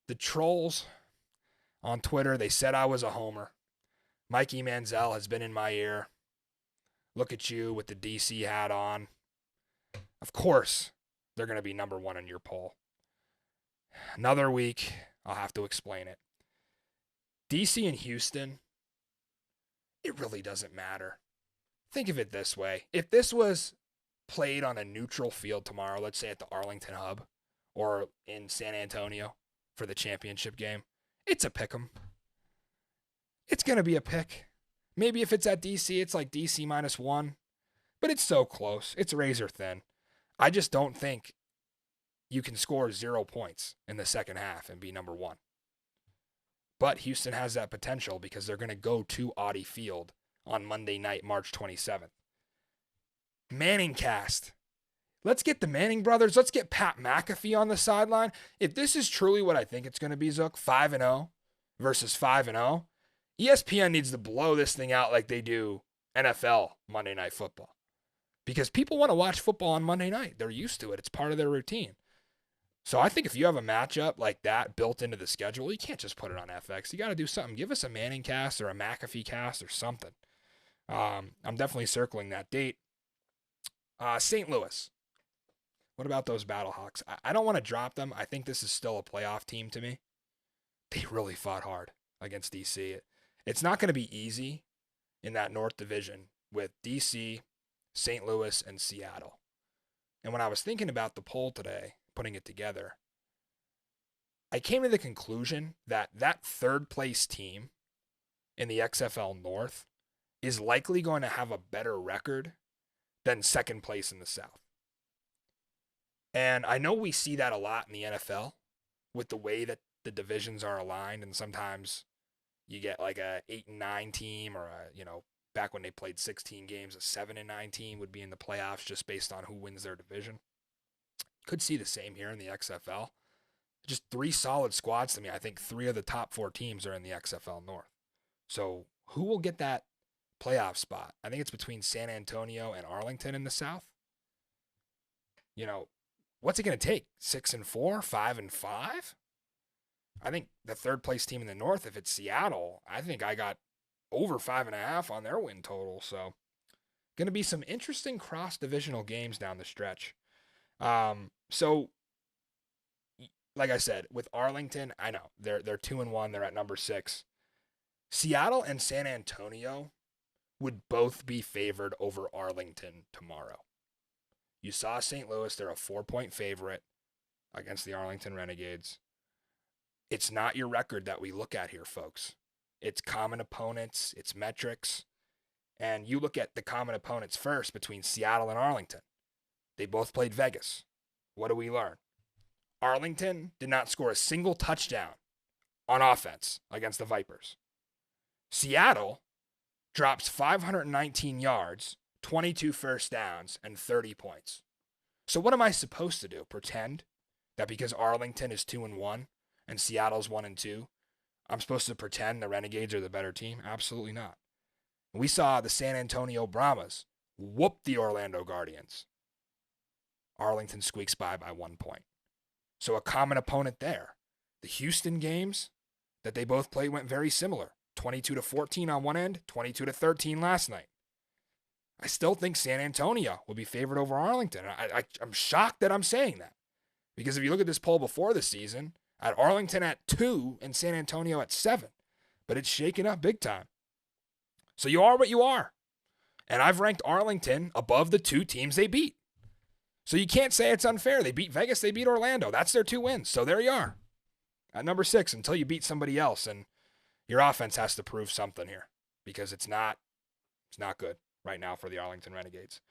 The trolls on Twitter, they said I was a homer. Mikey Manziel has been in my ear. Look at you with the DC hat on. Of course, they're going to be number one in your poll. Another week, I'll have to explain it. DC and Houston, it really doesn't matter. Think of it this way. If this was played on a neutral field tomorrow, let's say at the Arlington Hub or in San Antonio for the championship game, it's a pick 'em. It's going to be a pick. Maybe if it's at DC, it's like DC -1, but it's so close. It's razor thin. I just don't think you can score 0 points in the second half and be number one. But Houston has that potential because they're going to go to Audi Field on Monday night, March 27th. Manning cast. Let's get the Manning brothers. Let's get Pat McAfee on the sideline. If this is truly what I think it's going to be, Zook, 5-0 versus 5-0, ESPN needs to blow this thing out like they do NFL Monday Night Football. Because people want to watch football on Monday night. They're used to it. It's part of their routine. So I think if you have a matchup like that built into the schedule, you can't just put it on FX. You got to do something. Give us a Manning cast or a McAfee cast or something. I'm definitely circling that date. St. Louis. What about those Battlehawks? I don't want to drop them. I think this is still a playoff team to me. They really fought hard against DC. It's not going to be easy in that North Division with DC, St. Louis, and Seattle. And when I was thinking about the poll today, putting it together, I came to the conclusion that that third place team in the XFL North is likely going to have a better record than second place in the South. And I know we see that a lot in the NFL with the way that the divisions are aligned, and sometimes you get like a 8-9 team or back when they played 16 games, a 7-9 team would be in the playoffs just based on who wins their division. Could see the same here in the XFL. Just 3 solid squads to me. I think 3 of the top 4 teams are in the XFL North. So who will get that playoff spot? I think it's between San Antonio and Arlington in the South. What's it going to take? 6-4, 5-5? I think the third place team in the North, if it's Seattle, I think I got over 5.5 on their win total. So going to be some interesting cross-divisional games down the stretch. So like I said, with Arlington, I know they're 2-1. They're at number 6. Seattle and San Antonio would both be favored over Arlington tomorrow. You saw St. Louis, they're a 4-point favorite against the Arlington Renegades. It's not your record that we look at here, folks. It's common opponents, it's metrics. And you look at the common opponents first between Seattle and Arlington. They both played Vegas. What do we learn? Arlington did not score a single touchdown on offense against the Vipers. Seattle drops 519 yards, 22 first downs, and 30 points. So what am I supposed to do? Pretend that because Arlington is 2-1 and Seattle's 1-2, I'm supposed to pretend the Renegades are the better team? Absolutely not. We saw the San Antonio Brahmas whoop the Orlando Guardians. Arlington squeaks by 1 point. So a common opponent there. The Houston games that they both played went very similar. 22-14 on one end, 22-13 last night. I still think San Antonio will be favored over Arlington. I'm shocked that I'm saying that. Because if you look at this poll before the season, I had Arlington at 2 and San Antonio at 7. But it's shaken up big time. So you are what you are. And I've ranked Arlington above the 2 teams they beat. So you can't say it's unfair. They beat Vegas, they beat Orlando. That's their 2 wins. So there you are. At number 6 until you beat somebody else. And your offense has to prove something here. Because it's not good right now for the Arlington Renegades.